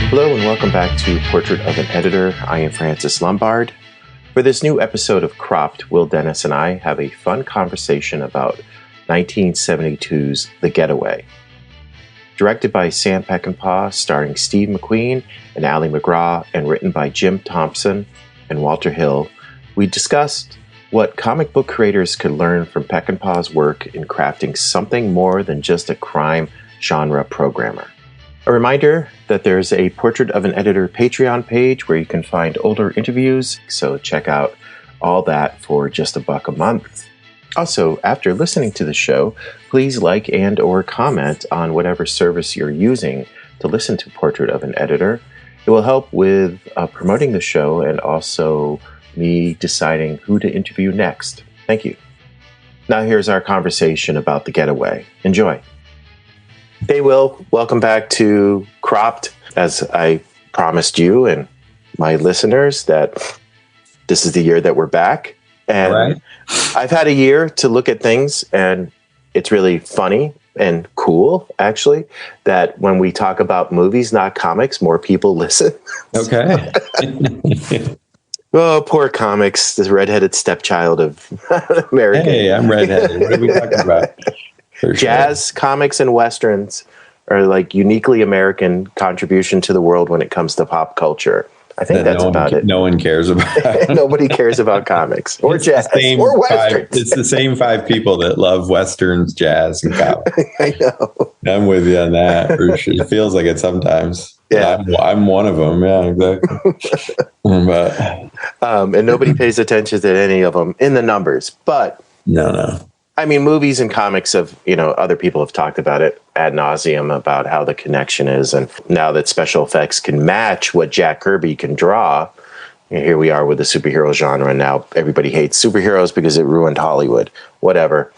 Hello and welcome back to Portrait of an Editor. I am Francis Lombard. For this new episode of Cropped, Will Dennis and I have a fun conversation about 1972's The Getaway. Directed by Sam Peckinpah, starring Steve McQueen and Ali MacGraw, and written by Jim Thompson and Walter Hill, we discussed what comic book creators could learn from Peckinpah's work in crafting something more than just a crime genre programmer. A reminder that there's a Portrait of an Editor Patreon page where you can find older interviews, so check out all that for just $1 a month. Also, after listening to the show, please like and or comment on whatever service you're using to listen to Portrait of an Editor. It will help with promoting the show and also me deciding who to interview next. Thank you. Now here's our conversation about The Getaway. Enjoy. Hey, Will, welcome back to Cropped. As I promised you and my listeners that this is the year that we're back. And right. I've had a year to look at things, and it's really funny and cool, actually, that when we talk about movies, not comics, more people listen. Okay. Oh, poor comics, this redheaded stepchild of America. Hey, I'm redheaded. What are we talking about? Jazz, comics, and Westerns are like uniquely American contribution to the world when it comes to pop culture. I think that's about it. No one cares about. Nobody cares about comics or jazz or Westerns. It's the same 5 people that love Westerns, jazz, and comics. I know. I'm with you on that. For sure. It feels like it sometimes. Yeah, I'm one of them. Yeah, exactly. And nobody pays attention to any of them in the numbers. But no. I mean, movies and comics have, other people have talked about it ad nauseum about how the connection is. And now that special effects can match what Jack Kirby can draw, here we are with the superhero genre. And now everybody hates superheroes because it ruined Hollywood, whatever,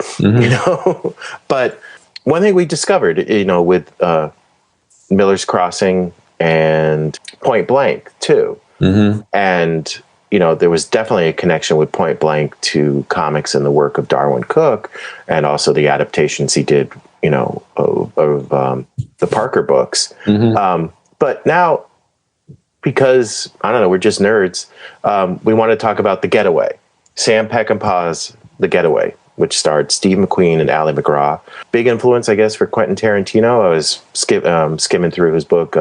But one thing we discovered, with Miller's Crossing and Point Blank, too. Mm-hmm. And there was definitely a connection with Point Blank to comics and the work of Darwin Cook, and also the adaptations he did, of the Parker books. Mm-hmm. But now, because, I don't know, we're just nerds, we want to talk about The Getaway. Sam Peckinpah's The Getaway, which starred Steve McQueen and Ali MacGraw. Big influence, I guess, for Quentin Tarantino. I was skimming through his book,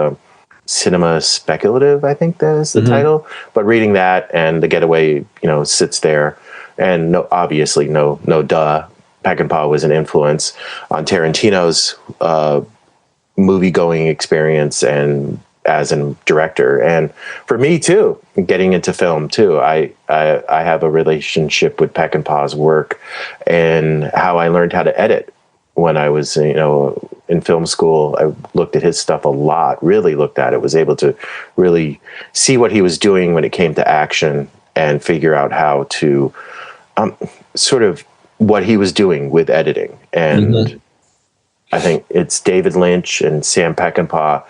Cinema Speculative, I think that is the title. But reading that and The Getaway, sits there. And obviously, no duh, Peckinpah was an influence on Tarantino's movie-going experience and as a director. And for me, too, getting into film, too, I have a relationship with Peckinpah's work and how I learned how to edit. When I was, in film school, I looked at his stuff a lot, really looked at it, was able to really see what he was doing when it came to action and figure out how to sort of what he was doing with editing. And I think it's David Lynch and Sam Peckinpah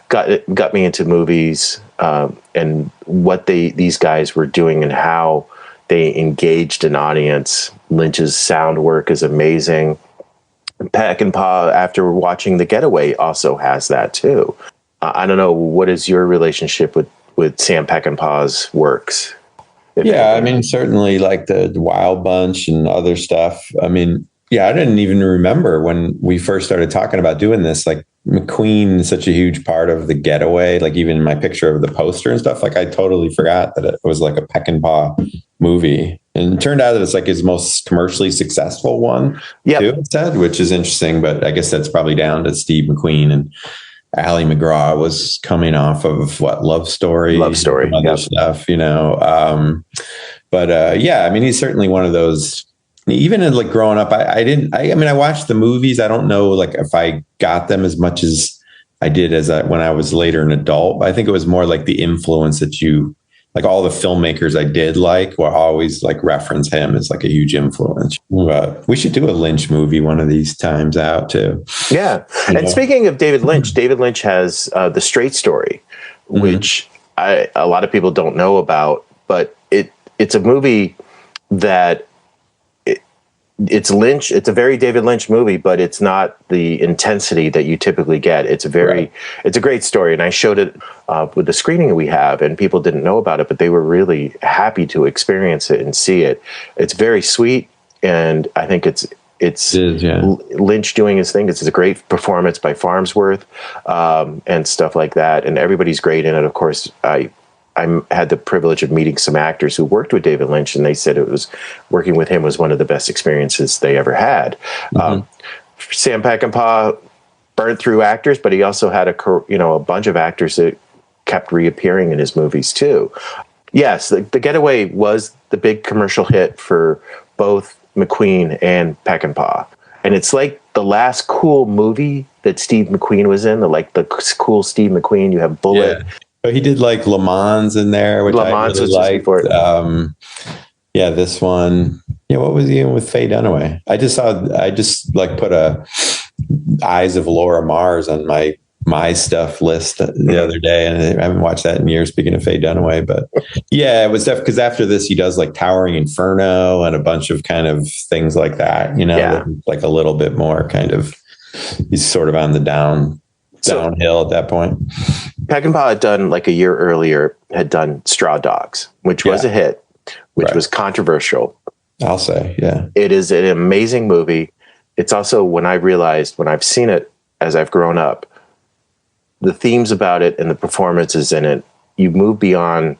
got me into movies and what these guys were doing and how they engaged an audience. Lynch's sound work is amazing. Peckinpah, after watching The Getaway, also has that too. I don't know, what is your relationship with Sam Peckinpah's works? Yeah, I mean, certainly like the Wild Bunch and other stuff. I mean, yeah, I didn't even remember when we first started talking about doing this. Like McQueen is such a huge part of The Getaway. Like even my picture of the poster and stuff, like I totally forgot that it was like a Peckinpah movie. And it turned out that it's like his most commercially successful one, too, it said, which is interesting. But I guess that's probably down to Steve McQueen. And Ali MacGraw was coming off of Love Story, and other stuff, But yeah, I mean, he's certainly one of those. Even in like growing up, I watched the movies. I don't know like if I got them as much as I did when I was later an adult. But I think it was more like the influence that like all the filmmakers I did like will always like reference him as like a huge influence. We should do a Lynch movie one of these times out too. Yeah. And speaking of David Lynch has The Straight Story, which a lot of people don't know about, but it's a movie that it's Lynch. It's a very David Lynch movie, but it's not the intensity that you typically get. It's it's a great story. And I showed it with the screening we have, and people didn't know about it, but they were really happy to experience it and see it. It's very sweet. And I think it's Lynch doing his thing. It's a great performance by Farnsworth, and stuff like that. And everybody's great in it. Of course, I had the privilege of meeting some actors who worked with David Lynch, and they said working with him was one of the best experiences they ever had. Sam Peckinpah burned through actors, but he also had a bunch of actors that kept reappearing in his movies too. Yes, the Getaway was the big commercial hit for both McQueen and Peckinpah, and it's like the last cool movie that Steve McQueen was in. The cool Steve McQueen. You have Bullet. Yeah. He did like Le Mans in there, which I really liked. This one. Yeah, what was he in with Faye Dunaway? I just put a Eyes of Laura Mars on my stuff list the other day, and I haven't watched that in years. Speaking of Faye Dunaway, but yeah, it was definitely because after this he does like Towering Inferno and a bunch of kind of things like that. Like a little bit more kind of. He's sort of on the downhill at that point. Peckinpah had done, like a year earlier, had done Straw Dogs, which was a hit, which was controversial. I'll say, yeah. It is an amazing movie. It's also, when I've seen it as I've grown up, the themes about it and the performances in it, you move beyond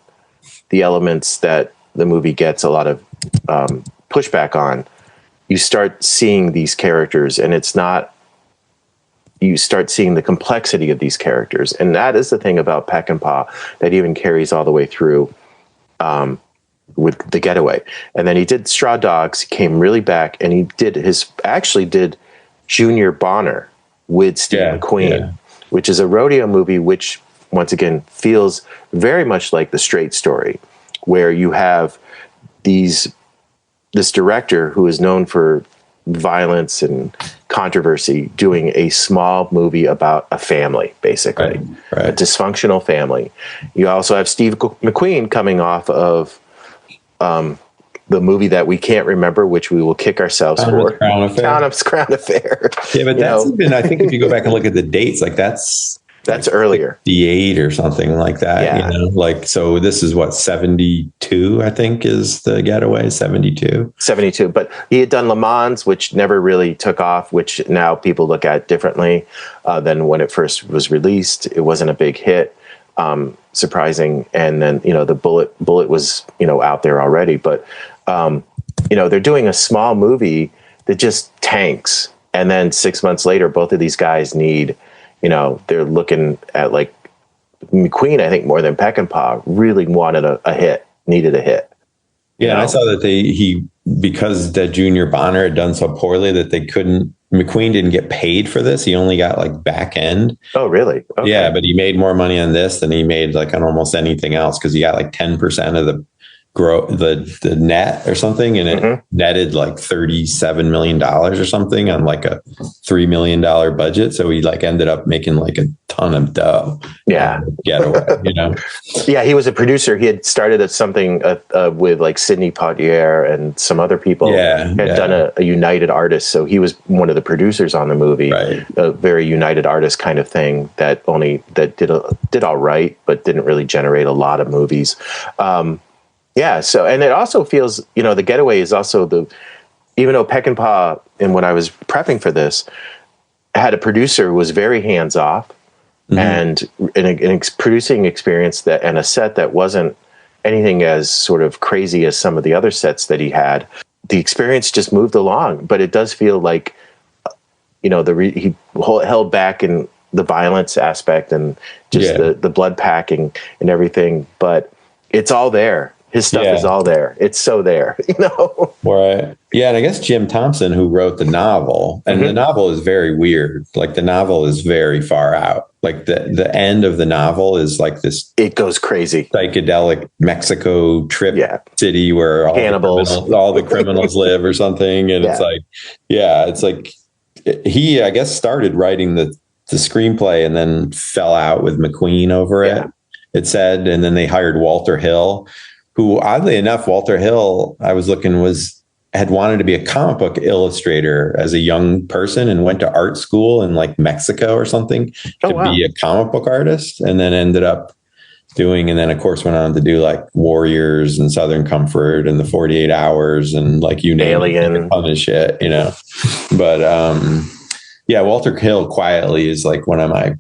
the elements that the movie gets a lot of pushback on. You start seeing these characters, and you start seeing the complexity of these characters. And that is the thing about Peckinpah that even carries all the way through with The Getaway. And then he did Straw Dogs, came really back, and he did Junior Bonner with Steve McQueen, which is a rodeo movie, which once again feels very much like The Straight Story, where you have this director who is known for violence and controversy doing a small movie about a family, basically, a dysfunctional family. You also have Steve McQueen coming off of the movie that we can't remember, which we will kick ourselves for. Crown Affair. Yeah, but that's even, I think if you go back and look at the dates, like that's earlier. 58 or something like that. Yeah. So this is what, 72, I think is The Getaway, 72. But he had done Le Mans, which never really took off, which now people look at differently than when it first was released. It wasn't a big hit, surprising. And then, the Bullet was, out there already. But, they're doing a small movie that just tanks. And then 6 months later, both of these guys need... they're looking at like McQueen, I think more than Peckinpah, really wanted needed a hit. Yeah, and I saw that because that Junior Bonner had done so poorly that McQueen didn't get paid for this. He only got like back end. Oh, really? Okay. Yeah, but he made more money on this than he made like on almost anything else because he got like 10% of the net or something, and it netted like $37 million or something on like a $3 million budget. So he like ended up making like a ton of dough. Yeah, Getaway. Yeah, he was a producer. He had started at something with like Sidney Poitier and some other people. Had done a United Artists, so he was one of the producers on the movie. Right. A very United Artists kind of thing that did all right, but didn't really generate a lot of movies. Yeah. So, and it also feels, The Getaway is also even though Peckinpah, and when I was prepping for this, had a producer who was very hands off and an producing experience and a set that wasn't anything as sort of crazy as some of the other sets that he had. The experience just moved along, but it does feel like, he held back in the violence aspect and just the blood packing and everything, but it's all there. His stuff is all there. It's so there, Right. Yeah. And I guess Jim Thompson, who wrote the novel, and the novel is very weird. Like the novel is very far out. Like the end of the novel is like this. It goes crazy. Psychedelic Mexico trip city where all the criminals live or something. And it's like he, I guess, started writing the screenplay and then fell out with McQueen over it. It said, and then they hired Walter Hill, who, oddly enough, Walter Hill, I was looking, had wanted to be a comic book illustrator as a young person and went to art school in like Mexico or something to be a comic book artist, and then ended up and then of course went on to do like Warriors and Southern Comfort and the 48 Hours and like you name Alien, it, a ton of shit, you know. But yeah, Walter Hill quietly is like one of my,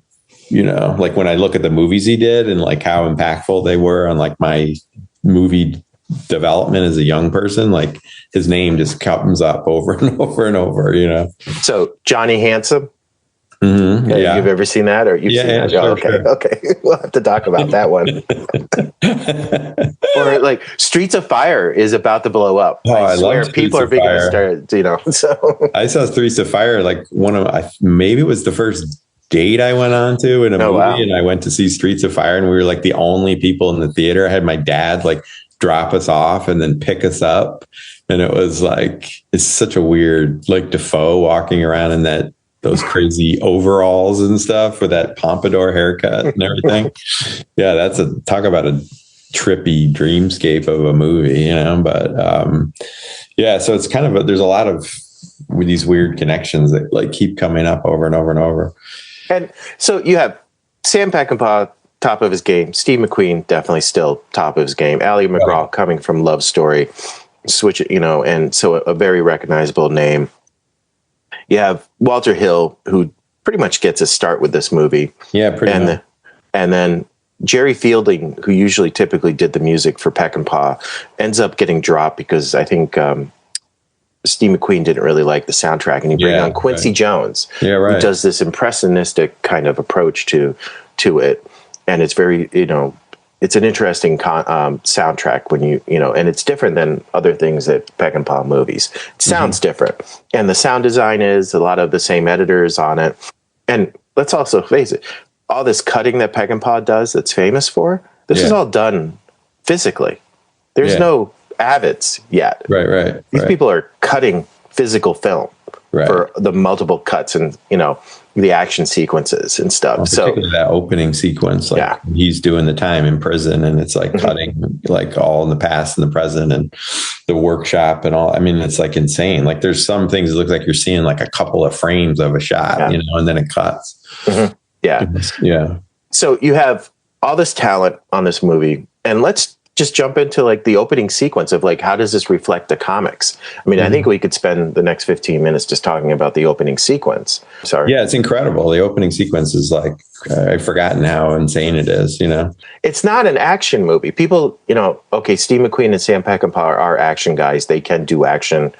you know, like when I look at the movies he did and like how impactful they were on like my movie development as a young person, like his name just comes up over and over and over, you know. So Johnny Handsome. Mm-hmm. Yeah. You've ever seen that, or you've seen that? Sure, okay. Sure. Okay. We'll have to talk about that one. Or like Streets of Fire is about to blow up. Oh, I swear love people are beginning to start, you know, so I saw Streets of Fire, like maybe it was the first date I went on to in a movie. Wow. And I went to see Streets of Fire and we were like the only people in the theater. I had my dad like drop us off and then pick us up. And it was like, it's such a weird, like Defoe walking around in those crazy overalls and stuff with that pompadour haircut and everything. Yeah, talk about a trippy dreamscape of a movie, you know. But yeah, so it's kind of there's a lot of these weird connections that like keep coming up over and over and over. And so you have Sam Peckinpah, top of his game. Steve McQueen, definitely still top of his game. Ali MacGraw, coming from Love Story, switch it, you know, and so a very recognizable name. You have Walter Hill, who pretty much gets a start with this movie. Yeah, pretty much. And then Jerry Fielding, who usually typically did the music for Peckinpah, ends up getting dropped because I think Steve McQueen didn't really like the soundtrack, and he bring on Quincy Jones, who does this impressionistic kind of approach to it, and it's very, you know, it's an interesting soundtrack when you know, and it's different than other things that Peckinpah movies. It sounds different, and the sound design is a lot of the same editors on it. And let's also face it, all this cutting that Peckinpah does, that's famous for, this is all done physically. There's no Avids yet. Right. These people are cutting physical film for the multiple cuts and, you know, the action sequences and stuff. Well, so that opening sequence, like he's doing the time in prison and it's like cutting like all in the past and the present and the workshop and all. I mean, it's like insane. Like there's some things that look like you're seeing like a couple of frames of a shot, you know, and then it cuts. Yeah. So you have all this talent on this movie, and let's just jump into like the opening sequence of like, how does this reflect the comics? I mean, I think we could spend the next 15 minutes just talking about the opening sequence. Sorry. Yeah, it's incredible. The opening sequence is like, I've forgotten how insane it is, you know? It's not an action movie. People, you know, okay, Steve McQueen and Sam Peckinpah are action guys. They can do action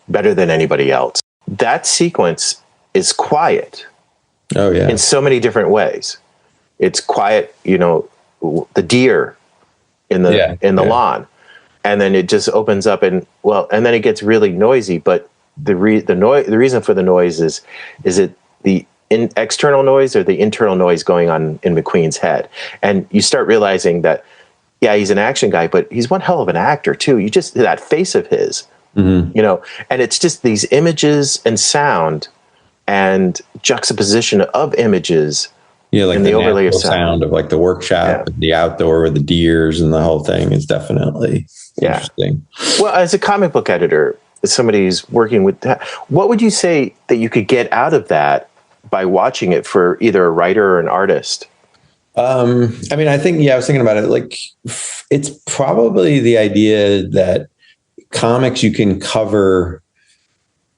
better than anybody else. That sequence is quiet. Oh, yeah. In so many different ways. It's quiet, you know, the deer in the lawn, and then it just opens up and then it gets really noisy. But the reason for the noise is it the external noise or the internal noise going on in McQueen's head? And you start realizing that he's an action guy, but he's one hell of an actor too. You just that face of his, you know, and it's just these images and sound and juxtaposition of images. Yeah, like the overlay of sound of like the workshop, the outdoor with the deers and the whole thing is definitely interesting. Well, as a comic book editor, as somebody who's working with that, what would you say that you could get out of that by watching it for either a writer or an artist? I mean, I think, I was thinking about it. Like, it's probably the idea that comics, you can cover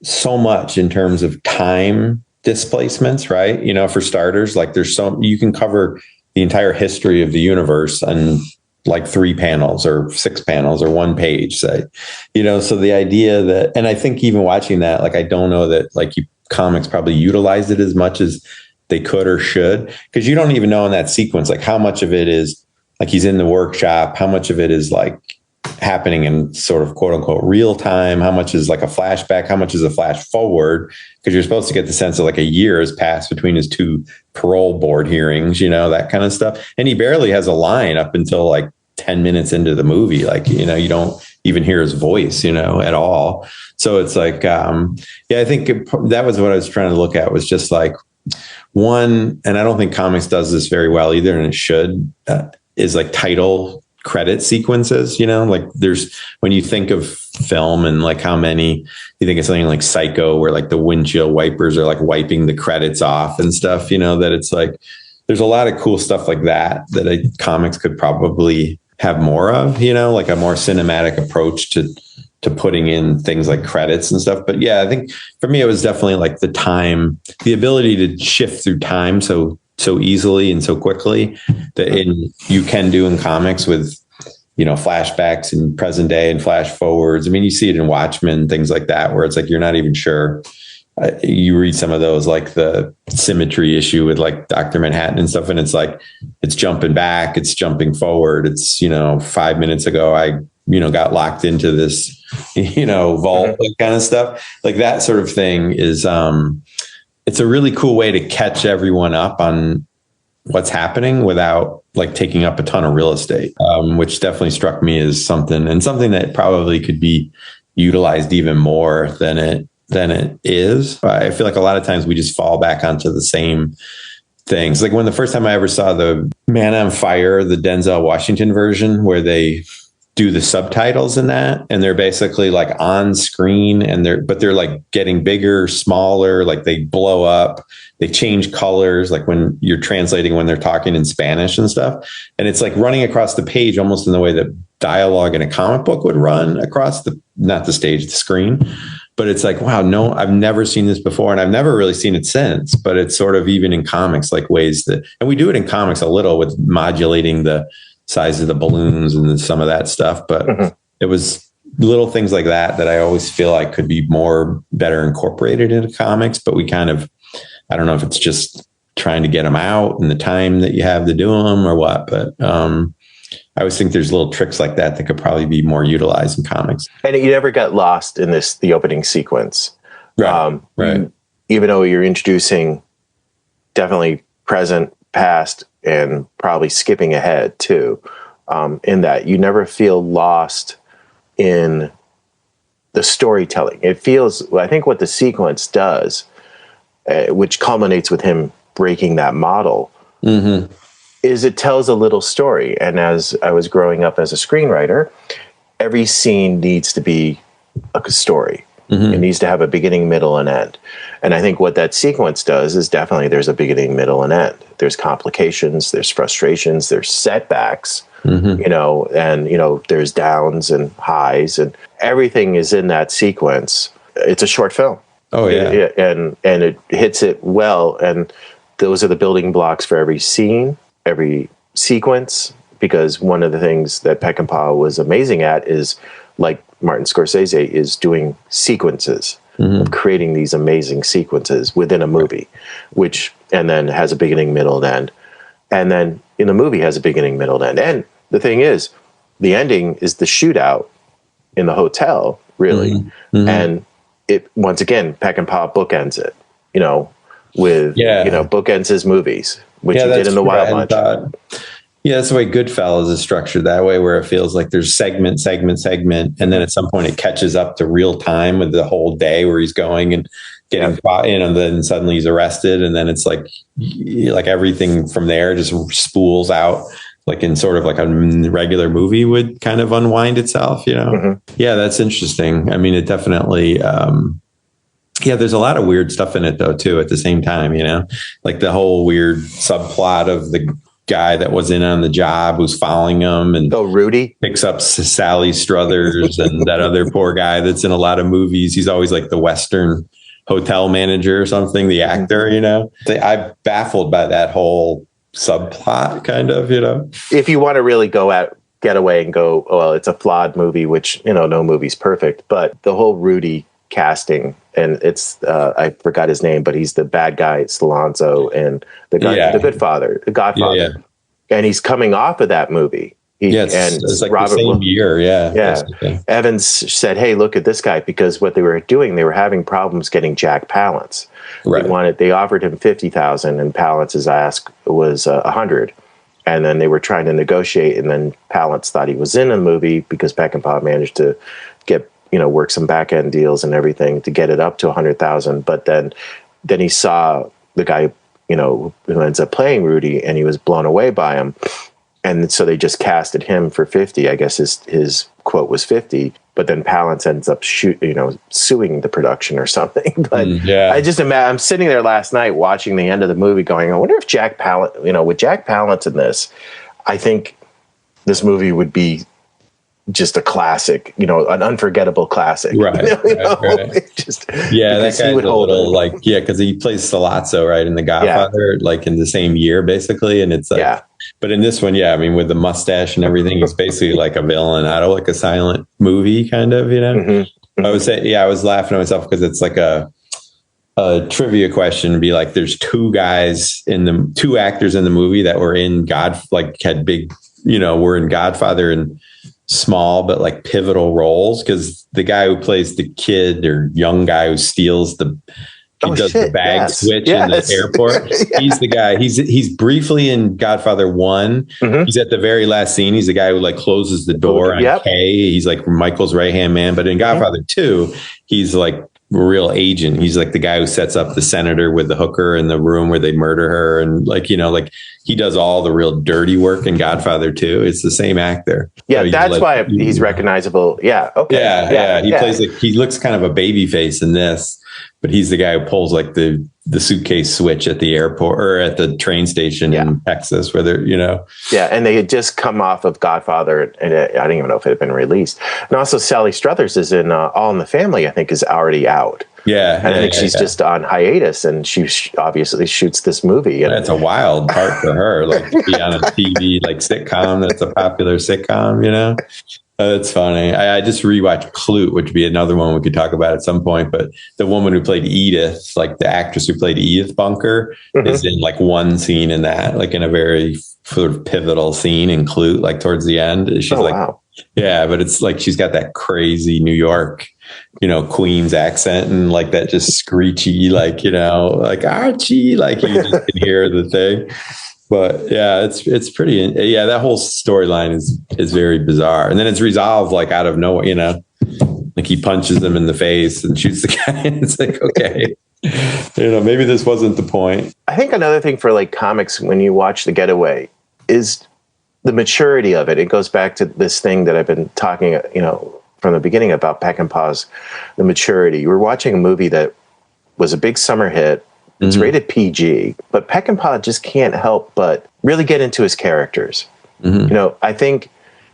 so much in terms of time displacements, right? You know, for starters, like you can cover the entire history of the universe on like 3 panels or 6 panels or 1 page, say, you know, so the idea that, and I think even watching that, like, I don't know that like comics probably utilize it as much as they could or should, because you don't even know in that sequence, like how much of it is like he's in the workshop, how much of it is like happening in sort of quote unquote real time, how much is like a flashback, how much is a flash forward, because you're supposed to get the sense of like a year has passed between his 2 parole board hearings, you know, that kind of stuff. And he barely has a line up until like 10 minutes into the movie. Like, you know, you don't even hear his voice, you know, at all. So it's like, I think that was what I was trying to look at, was just like one, and I don't think comics does this very well either, and it should, is like title credit sequences, like there's, when you think of film and like how many, you think of something like Psycho where like the windshield wipers are like wiping the credits off and stuff, that it's like, there's a lot of cool stuff like that comics could probably have more of, like a more cinematic approach to putting in things like credits and stuff. But yeah, I think for me, it was definitely like the ability to shift through time so easily and so quickly that you can do in comics with, flashbacks and present day and flash forwards. I mean, you see it in Watchmen, things like that, where it's like, you're not even sure. You read some of those, like the Symmetry issue with like Dr. Manhattan and stuff. And it's like, it's jumping back, it's jumping forward. It's, 5 minutes ago, I, got locked into this, vault kind of stuff. Like that sort of thing is, it's a really cool way to catch everyone up on what's happening without like taking up a ton of real estate, which definitely struck me as something that probably could be utilized even more than it is. I feel like a lot of times we just fall back onto the same things. Like when the first time I ever saw the Man on Fire, the Denzel Washington version, where they do the subtitles in that, and they're basically like on screen, and they're like getting bigger, smaller, like they blow up, they change colors, like when you're translating when they're talking in Spanish and stuff. And it's like running across the page almost in the way that dialogue in a comic book would run across not the stage, the screen. But it's like, wow, no, I've never seen this before. And I've never really seen it since, but it's sort of even in comics, like ways that, and we do it in comics a little with modulating the size of the balloons and some of that stuff. But it was little things like that I always feel like could be better incorporated into comics. But we kind of, I don't know if it's just trying to get them out and the time that you have to do them or what, but I always think there's little tricks like that could probably be more utilized in comics. And you never got lost in the opening sequence. Right. Right. Even though you're introducing definitely present, past, and probably skipping ahead too, in that you never feel lost in the storytelling. It feels, I think what the sequence does, which culminates with him breaking that model, is it tells a little story. And as I was growing up as a screenwriter, every scene needs to be a story. It needs to have a beginning, middle, and end. And I think what that sequence does is definitely there's a beginning, middle, and end. There's complications, there's frustrations, there's setbacks, there's downs and highs, and everything is in that sequence. It's a short film. Oh, yeah. And it hits it well. And those are the building blocks for every scene, every sequence, because one of the things that Peckinpah was amazing at is, like Martin Scorsese, is doing sequences, of creating these amazing sequences within a movie, and then has a beginning, middle, and end. And then in the movie has a beginning, middle, and end. And the thing is, the ending is the shootout in the hotel, really. And it, once again, Peckinpah bookends it, bookends his movies, which he did in The Wild Bunch. Yeah, that's the way Goodfellas is structured that way, where it feels like there's segment, and then at some point it catches up to real time with the whole day where he's going and getting caught in, and then suddenly he's arrested, and then it's like everything from there just spools out, like in sort of like a regular movie would kind of unwind itself, Yeah, that's interesting. I mean, it definitely. There's a lot of weird stuff in it though too. At the same time, like the whole weird subplot of the guy that was in on the job who's following him and Rudy picks up Sally Struthers and that other poor guy that's in a lot of movies. He's always like the Western hotel manager or something, the actor, I'm baffled by that whole subplot kind of, If you want to really go at Getaway and go, well, it's a flawed movie, which, no movie's perfect, but the whole Rudy casting, and it's I forgot his name, but he's the bad guy. It's Alonzo and the guy, the Godfather. And he's coming off of that movie. It's like Robert, the same year. Evans said, "Hey, look at this guy," because what they were doing, they were having problems getting Jack Palance. Right. They offered him $50,000, and Palance's ask was $100,000. And then they were trying to negotiate, and then Palance thought he was in a movie because Peckinpah managed to get work some back end deals and everything to get it up to 100,000. But then he saw the guy, who ends up playing Rudy, and he was blown away by him. And so they just casted him for 50. I guess his quote was 50, but then Palance ends up suing the production or something. But I just imagine, I'm sitting there last night watching the end of the movie going, I wonder if Jack Palance, with Jack Palance in this, I think this movie would be just a classic, an unforgettable classic. Right. Just, yeah, that guy's a little because he plays Sollozzo, right, in The Godfather, like in the same year, basically. And it's like, but in this one, with the mustache and everything, he's basically like a villain out of like a silent movie, kind of, I would say, I was laughing at myself because it's like a trivia question to be like, there's two actors in the movie that were in had big, were in Godfather and small but like pivotal roles, because the guy who plays the kid or young guy who steals the bag switch in the airport. He's the guy. He's briefly in Godfather 1. He's at the very last scene. He's the guy who like closes the door on Kay. He's like Michael's right hand man. But in Godfather 2, he's like a real agent. He's like the guy who sets up the senator with the hooker in the room where they murder her, and he does all the real dirty work in Godfather 2. It's the same actor. Yeah, so that's why he's recognizable. Yeah. Okay. He plays he looks kind of a baby face in this, but he's the guy who pulls like the suitcase switch at the airport or at the train station in Texas, where they're, Yeah, and they had just come off of Godfather, and I don't even know if it had been released. And also Sally Struthers is in All in the Family, I think, is already out. Yeah. And I think she's just on hiatus, and she obviously shoots this movie. And that's a wild part for her, like to be on a TV like sitcom that's a popular sitcom, That's funny. I just rewatched Clute, which would be another one we could talk about at some point. But the woman who played Edith, like the actress who played Edith Bunker, is in like one scene in that, like in a very sort of pivotal scene in Clute, like towards the end. She's wow. Yeah, but it's like she's got that crazy New York, Queens accent, and like that just screechy, like Archie, like you just can hear the thing. But yeah, it's pretty. Yeah, that whole storyline is very bizarre, and then it's resolved like out of nowhere. Like he punches him in the face and shoots the guy, and it's like, okay, maybe this wasn't the point. I think another thing for like comics when you watch The Getaway is the maturity of it. It goes back to this thing that I've been talking, from the beginning about Peckinpah's the maturity. We're watching a movie that was a big summer hit. It's rated PG, but Peckinpah just can't help but really get into his characters. I think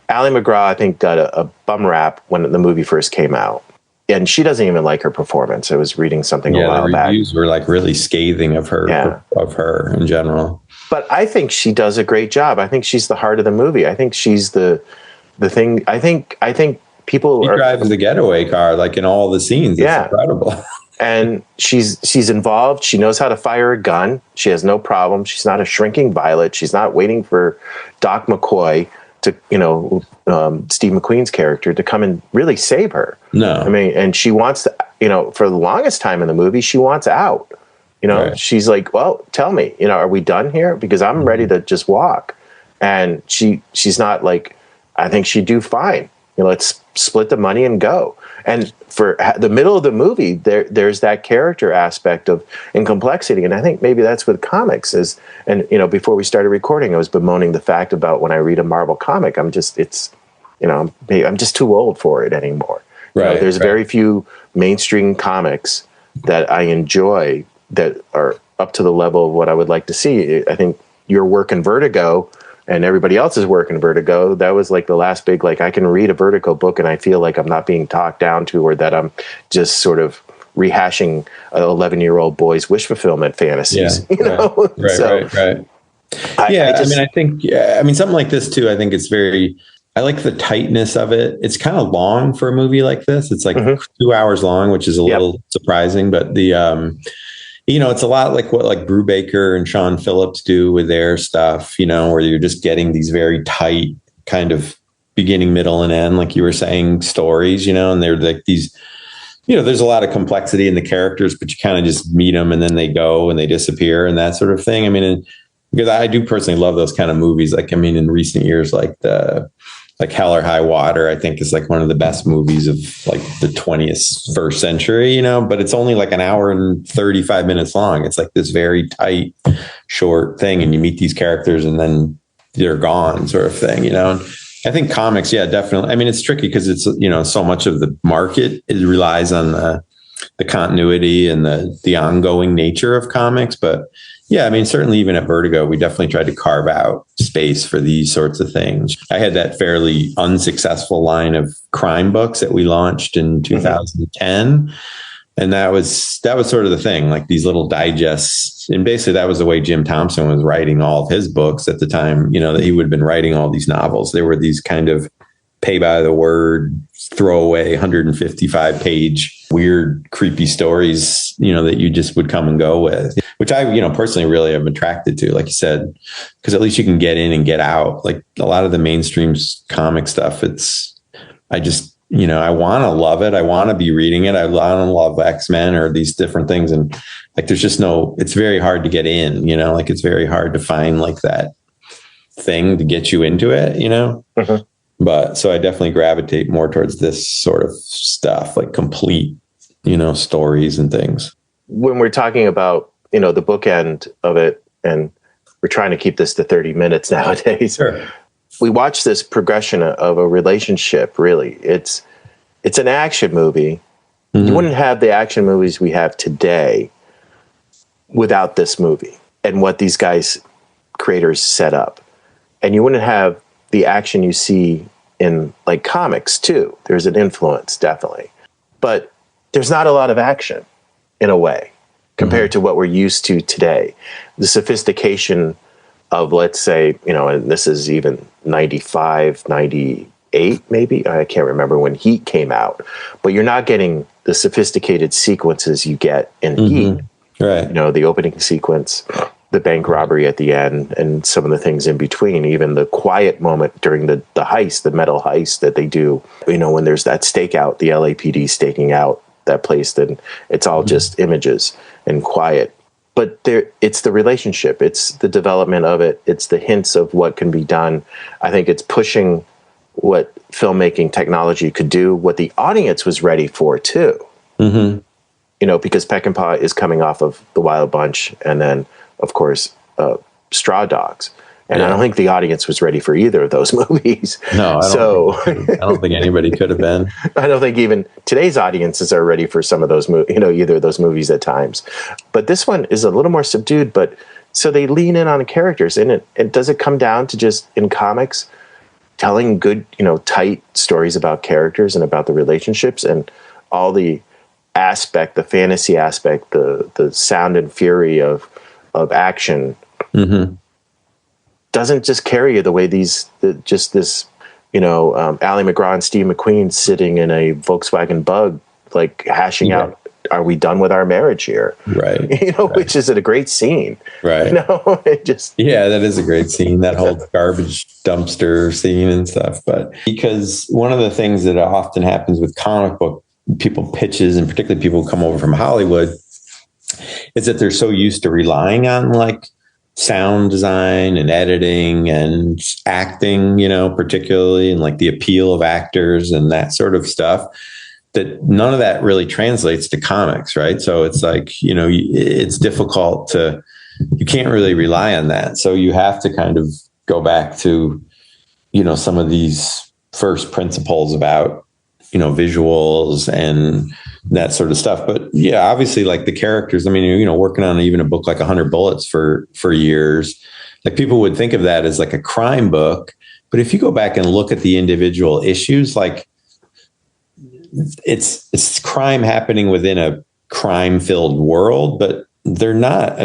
Ally McGraw, got a bum rap when the movie first came out. And she doesn't even like her performance. I was reading something a while back. The reviews were like really scathing of her in general. But I think she does a great job. I think she's the heart of the movie. I think she's the thing. I think people are driving the getaway car like in all the scenes. It's incredible. And she's involved. She knows how to fire a gun. She has no problem. She's not a shrinking violet. She's not waiting for Doc McCoy to, Steve McQueen's character to come and really save her. No. I mean, and she wants to, for the longest time in the movie, she wants out. Right. She's like, well, tell me, are we done here? Because I'm ready to just walk. And she's not like, I think she'd do fine. Let's split the money and go. And for the middle of the movie, there's that character aspect and complexity. And I think maybe that's with comics is, and, before we started recording, I was bemoaning the fact about when I read a Marvel comic, I'm just too old for it anymore. Right. There's very few mainstream comics that I enjoy that are up to the level of what I would like to see. I think your work in Vertigo and everybody else's work in Vertigo, that was like the last big, like I can read a Vertigo book and I feel like I'm not being talked down to, or that I'm just sort of rehashing an 11-year-old boy's wish fulfillment fantasies. Right. I think something like this too, I think it's I like the tightness of it. It's kind of long for a movie like this. It's like 2 hours long, which is a little surprising, but it's a lot like what like Brubaker and Sean Phillips do with their stuff, where you're just getting these very tight kind of beginning, middle, and end, like you were saying, stories, and they're like these, there's a lot of complexity in the characters, but you kind of just meet them and then they go and they disappear and that sort of thing. I mean, because I do personally love those kind of movies. Like, in recent years, like Hell or High Water, I think is like one of the best movies of like the 21st century, but it's only like an hour and 35 minutes long. It's like this very tight, short thing. And you meet these characters and then they're gone, sort of thing, you know. And I think comics, yeah, definitely. I mean, it's tricky because it's, you know, so much of the market relies on the continuity and the ongoing nature of comics. But yeah, I mean, certainly even at Vertigo, we definitely tried to carve out space for these sorts of things. I had that fairly unsuccessful line of crime books that we launched in 2010. And that was sort of the thing, like these little digests. And basically that was the way Jim Thompson was writing all of his books at the time, you know, that he would have been writing all these novels. There were these kind of pay by the word, throwaway 155 page weird, creepy stories, you know, that you just would come and go with, which I, you know, personally really am attracted to, like you said, because at least you can get in and get out. Like a lot of the mainstream comic stuff, I just, you know, I want to love it. I want to be reading it. I want to love X-Men or these different things. And like, there's just it's very hard to get in, you know, like it's very hard to find like that thing to get you into it, you know? Mm-hmm. But so I definitely gravitate more towards this sort of stuff, like complete, you know, stories and things. When we're talking about, you know, the bookend of it, and we're trying to keep this to 30 minutes nowadays. Sure. We watch this progression of a relationship, really. It's an action movie. Mm-hmm. You wouldn't have the action movies we have today without this movie and what these creators set up. And you wouldn't have the action you see in like comics too. There's an influence, definitely. But there's not a lot of action in a way compared to what we're used to today. The sophistication of, let's say, you know, and this is even 95, 98, maybe. I can't remember when Heat came out. But you're not getting the sophisticated sequences you get in Heat. Right. You know, the opening sequence, the bank robbery at the end, and some of the things in between, even the quiet moment during the heist, the metal heist that they do, you know, when there's that stakeout, the LAPD staking out that place, then it's all just images and quiet. But it's the relationship, it's the development of it, it's the hints of what can be done. I think it's pushing what filmmaking technology could do, what the audience was ready for too. Mm-hmm. You know, because Peckinpah is coming off of The Wild Bunch, and then, of course, Straw Dogs. And I don't think the audience was ready for either of those movies. No, I don't think anybody could have been. I don't think even today's audiences are ready for some of those, you know, either of those movies at times. But this one is a little more subdued. But so they lean in on the characters. And does it come down to just in comics telling good, you know, tight stories about characters and about the relationships and all the aspect, the fantasy aspect, the sound and fury of action. Mm-hmm. Doesn't just carry you the way this, you know, Ally McGraw and Steve McQueen sitting in a Volkswagen Bug, like hashing out, are we done with our marriage here? Right. You know, which is a great scene. Right. You know, that is a great scene, that whole garbage dumpster scene and stuff. But because one of the things that often happens with comic book people pitches, and particularly people who come over from Hollywood, is that they're so used to relying on like sound design and editing and acting, you know, particularly, and like the appeal of actors and that sort of stuff, that none of that really translates to comics, right? So it's like, you know, it's difficult you can't really rely on that. So you have to kind of go back to, you know, some of these first principles about, you know, visuals and that sort of stuff. But yeah, obviously, like the characters, I mean, you know, working on even a book like 100 Bullets for years, like people would think of that as like a crime book. But if you go back and look at the individual issues, like it's crime happening within a crime filled world, but they're not,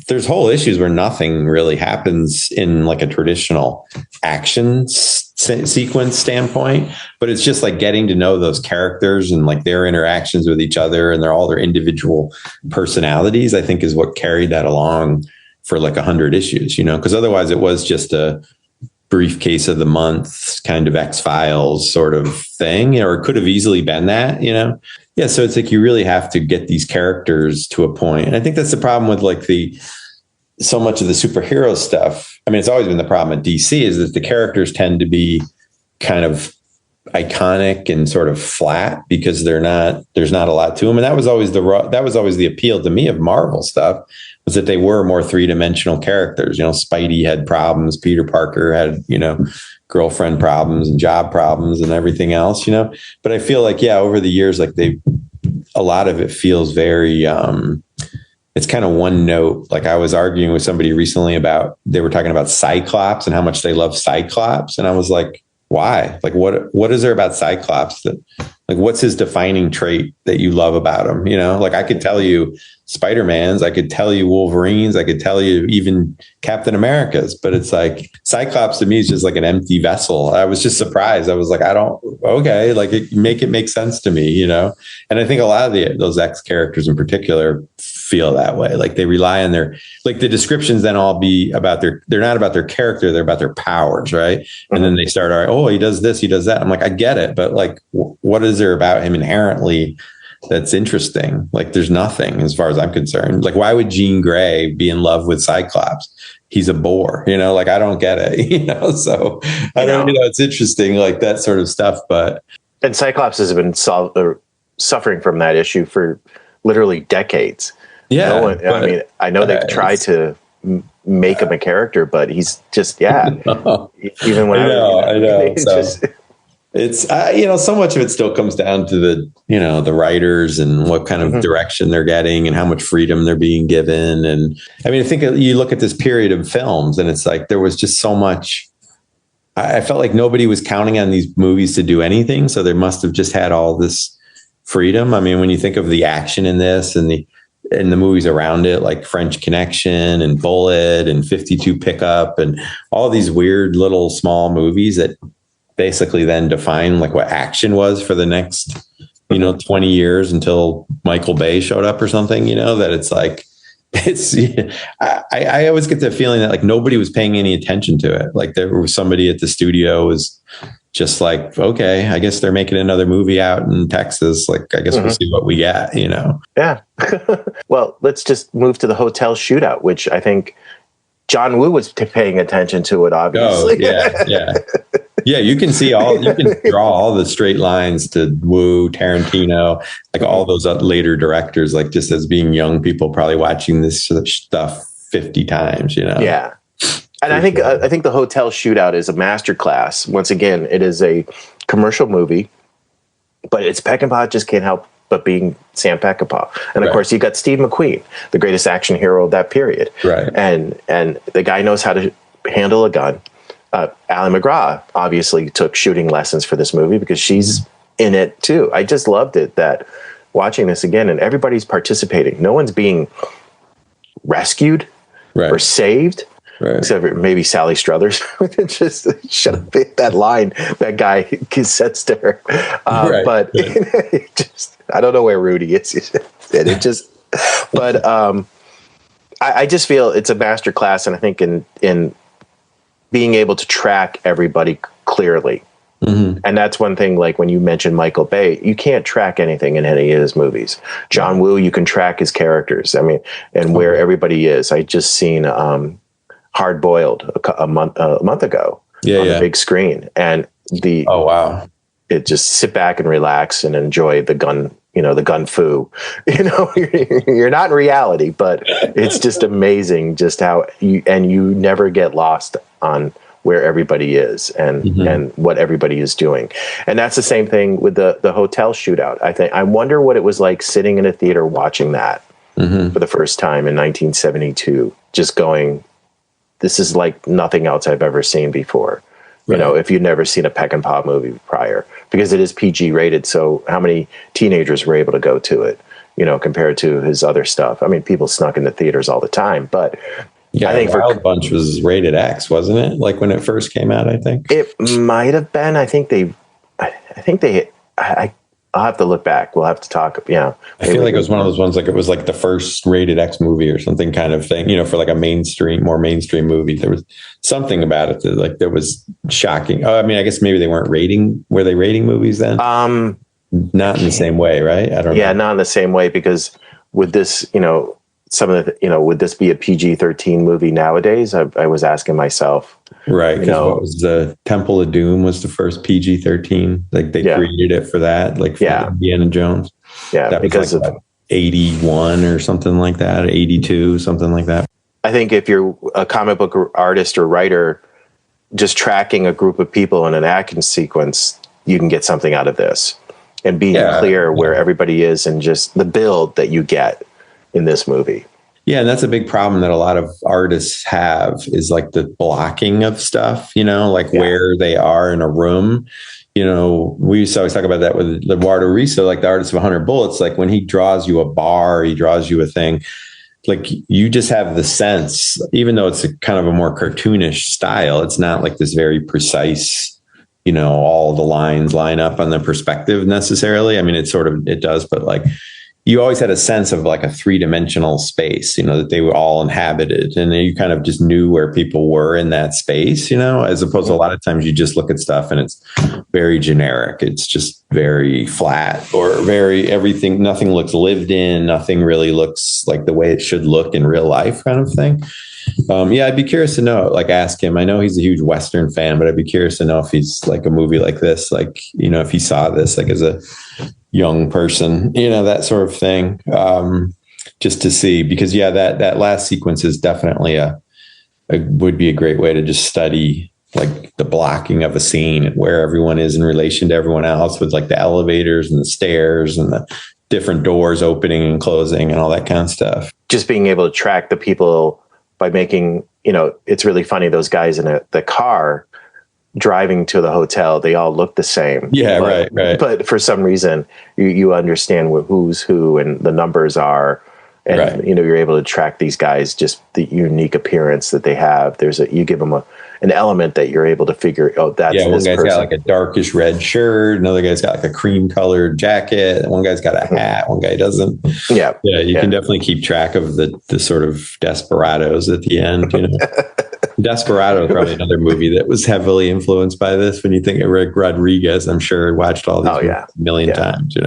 there's whole issues where nothing really happens in like a traditional action sequence standpoint, but it's just like getting to know those characters and like their interactions with each other and all their individual personalities, I think is what carried that along for like 100 issues, you know, because otherwise it was just a briefcase of the month kind of X-Files sort of thing, or it could have easily been that, you know? Yeah. So it's like, you really have to get these characters to a point. And I think that's the problem with like so much of the superhero stuff. I mean, it's always been the problem at DC, is that the characters tend to be kind of iconic and sort of flat because there's not a lot to them. And that was always the appeal to me of Marvel stuff, was that they were more three-dimensional characters. Spidey had problems, Peter Parker had, girlfriend problems and job problems and everything else, But I feel like, over the years, like a lot of it feels very, it's kind of one note. Like I was arguing with somebody recently they were talking about Cyclops and how much they love Cyclops. And I was like, why? Like, what is there about Cyclops that, like, what's his defining trait that you love about him? Like I could tell you Spider-Man's, I could tell you Wolverine's, I could tell you even Captain America's, but it's like Cyclops to me is just like an empty vessel. I was just surprised. I was like, like it make sense to me, And I think a lot of those X characters in particular feel that way. Like they rely on like the descriptions then all be about they're not about their character, they're about their powers, right? Mm-hmm. And then they start, oh, he does this, he does that. I'm like, I get it, but like, what is there about him inherently that's interesting? Like there's nothing as far as I'm concerned. Like why would Jean Grey be in love with Cyclops? He's a bore, like I don't get it, so I don't, it's interesting, like that sort of stuff. And Cyclops has been suffering from that issue for literally decades. Yeah. I know they've tried to make him a character, but he's just, even when I know. It's, so much of it still comes down to the writers and what kind of direction they're getting and how much freedom they're being given. And I think you look at this period of films and it's like, there was just so much, I felt like nobody was counting on these movies to do anything. So they must have just had all this freedom. When you think of the action in this and the movies around it, like French Connection and Bullet and 52 Pickup and all these weird little small movies that basically then define like what action was for the next, 20 years until Michael Bay showed up or something, that it's like, I always get the feeling that like nobody was paying any attention to it. Like there was somebody at the studio was just like, okay, I guess they're making another movie out in Texas. Like, I guess we'll see what we get, Yeah. Well, let's just move to the hotel shootout, which I think John Woo was paying attention to it, obviously. Oh, yeah. Yeah, you can draw all the straight lines to Woo, Tarantino, like all those later directors, like just as being young people probably watching this stuff 50 times, Yeah. And I think the hotel shootout is a masterclass. Once again, it is a commercial movie, but it's Peckinpah just can't help but being Sam Peckinpah. And of course, you got Steve McQueen, the greatest action hero of that period. Right. And the guy knows how to handle a gun. Alan MacGraw obviously took shooting lessons for this movie because she's in it too. I just loved it that watching this again and everybody's participating. No one's being rescued or saved. Right. Except for maybe Sally Struthers. Just shut up that line that guy says to her. But I don't know where Rudy is. I just feel it's a master class, and I think in being able to track everybody clearly. Mm-hmm. And that's one thing, like when you mentioned Michael Bay, you can't track anything in any of his movies. John Woo, you can track his characters. And where everybody is. I just seen Hard Boiled a month ago on the big screen, and it just sit back and relax and enjoy the gun, the gun fu. You're not in reality, but it's just amazing just how you never get lost on where everybody is and what everybody is doing. And that's the same thing with the hotel shootout. I wonder what it was like sitting in a theater watching that for the first time in 1972, just going, this is like nothing else I've ever seen before. Right. If you'd never seen a Peckinpah movie prior, because it is PG rated. So how many teenagers were able to go to it, compared to his other stuff? People snuck into theaters all the time, but I think Wild Bunch was rated X, wasn't it? Like when it first came out, I think it might have been. I'll have to look back. We'll have to talk. Yeah. I feel like it was one of those ones, like it was like the first rated X movie or something kind of thing, for like a more mainstream movie. There was something about it that there was shocking. I guess maybe they weren't were they rating movies then? Not in the same way, right? I don't know. Yeah, not in the same way, because with this, some of the, would this be a PG-13 movie nowadays? I was asking myself. Right. Because what was the Temple of Doom was the first PG-13. Like they created it for that, like for Indiana Jones. Yeah, that because was like 81 or something like that, 82, something like that. I think if you're a comic book artist or writer, just tracking a group of people in an action sequence, you can get something out of this. And being clear where everybody is and just the build that you get in this movie. Yeah, and that's a big problem that a lot of artists have is like the blocking of stuff, like where they are in a room. We used to always talk about that with Eduardo Risso, like the artist of 100 Bullets. Like when he draws you a bar, he draws you a thing, like you just have the sense, even though it's a kind of a more cartoonish style, it's not like this very precise, all the lines line up on the perspective necessarily. I mean, it does, but like you always had a sense of like a 3-dimensional space, that they were all inhabited, and then you kind of just knew where people were in that space, as opposed to a lot of times you just look at stuff and it's very generic. It's just very flat or everything. Nothing looks lived in. Nothing really looks like the way it should look in real life kind of thing. I'd be curious to know, like ask him. I know he's a huge Western fan, but I'd be curious to know if he's like a movie like this, like, if he saw this, like as a young person, that sort of thing, just to see, because that last sequence is definitely would be a great way to just study like the blocking of a scene and where everyone is in relation to everyone else, with like the elevators and the stairs and the different doors opening and closing and all that kind of stuff. Just being able to track the people by making, it's really funny, those guys in the car driving to the hotel, they all look the same. Yeah, right. But for some reason, you understand who's who and the numbers are. And, you're able to track these guys, just the unique appearance that they have. You give them an element that you're able to figure, that's this person. One guy's got like a darkish red shirt. Another guy's got like a cream colored jacket. One guy's got a hat. One guy doesn't. Yeah. You can definitely keep track of the sort of desperados at the end, Desperado is probably another movie that was heavily influenced by this. When you think of Rick Rodriguez, I'm sure watched all these a million times,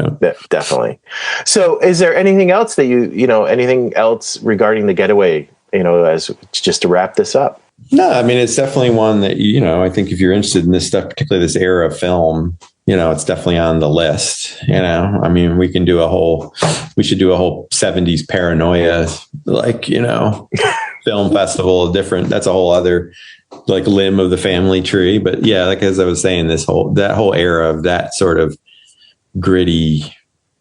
Definitely. So is there anything else that anything else regarding The Getaway, as just to wrap this up? No, I mean, it's definitely one that, I think if you're interested in this stuff, particularly this era of film, it's definitely on the list. I mean, we should do a whole 70s paranoia, like, film festival, that's a whole other like limb of the family tree. But yeah, like as I was saying, that whole era of that sort of gritty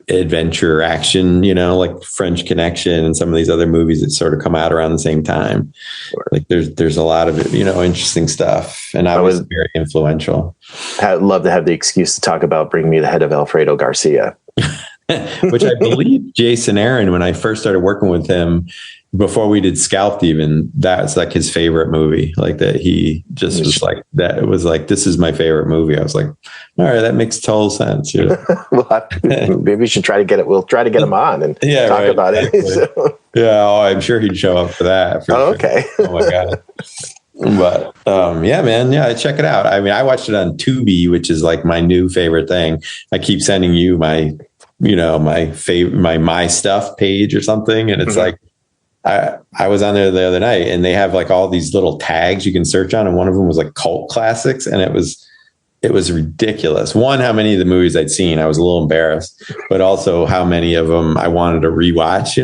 adventure action, like French Connection and some of these other movies that sort of come out around the same time. Sure. Like there's a lot of it, interesting stuff, and I was very influential. I'd love to have the excuse to talk about Bring Me the Head of Alfredo Garcia. Which I believe Jason Aaron, when I first started working with him, before we did Scalped, even that's like his favorite movie. Like that, he just was like that. It was like, this is my favorite movie. I was like, all right, that makes total sense. Well, maybe we should try to get it. We'll try to get him on and talk about it. So. Yeah, I'm sure he'd show up for that. For sure. Okay. Oh my god. But check it out. I mean, I watched it on Tubi, which is like my new favorite thing. I keep sending you my favorite, my stuff page or something, and it's like. I was on there the other night, and they have like all these little tags you can search on, and one of them was like cult classics, and it was ridiculous. One, how many of the movies I'd seen, I was a little embarrassed, but also how many of them I wanted to rewatch.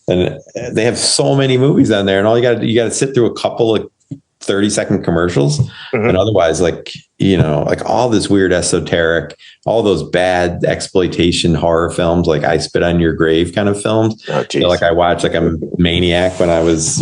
And they have so many movies on there, and all you got to sit through a couple of 30-second commercials, and otherwise, like all this weird esoteric, all those bad exploitation horror films, like I Spit on Your Grave kind of films. Like I watched like a Maniac when I was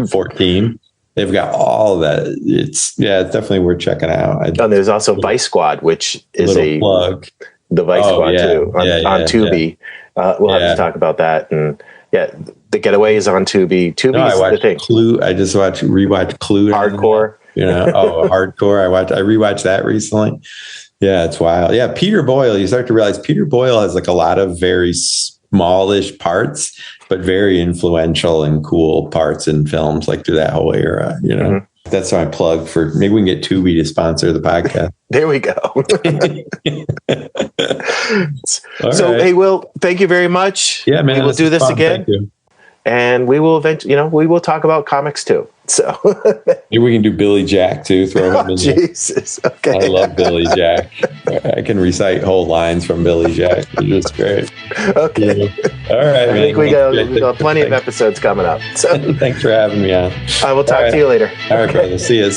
14. They've got all of that. It's definitely worth checking out. And there's also Vice Squad, which is a plug. The Vice Squad too on Tubi. We'll have to talk about that. And The Getaway is on Tubi. Tubi's the thing. Clue. I just rewatched Clue. Hardcore. Hardcore. I rewatched that recently. Yeah, it's wild. Yeah, Peter Boyle. You start to realize Peter Boyle has like a lot of very smallish parts, but very influential and cool parts in films, like through that whole era. That's my plug for. Maybe we can get Tubi to sponsor the podcast. There we go. Right. Hey, Will, thank you very much. Yeah, man. We will do this again. And we will eventually, we will talk about comics too. So maybe we can do Billy Jack too. Throw him in there. Jesus. Okay. I love Billy Jack. I can recite whole lines from Billy Jack. It's just great. Okay. All right. I think we got plenty of episodes coming up. So thanks for having me on. I will talk to you later. Okay. See you.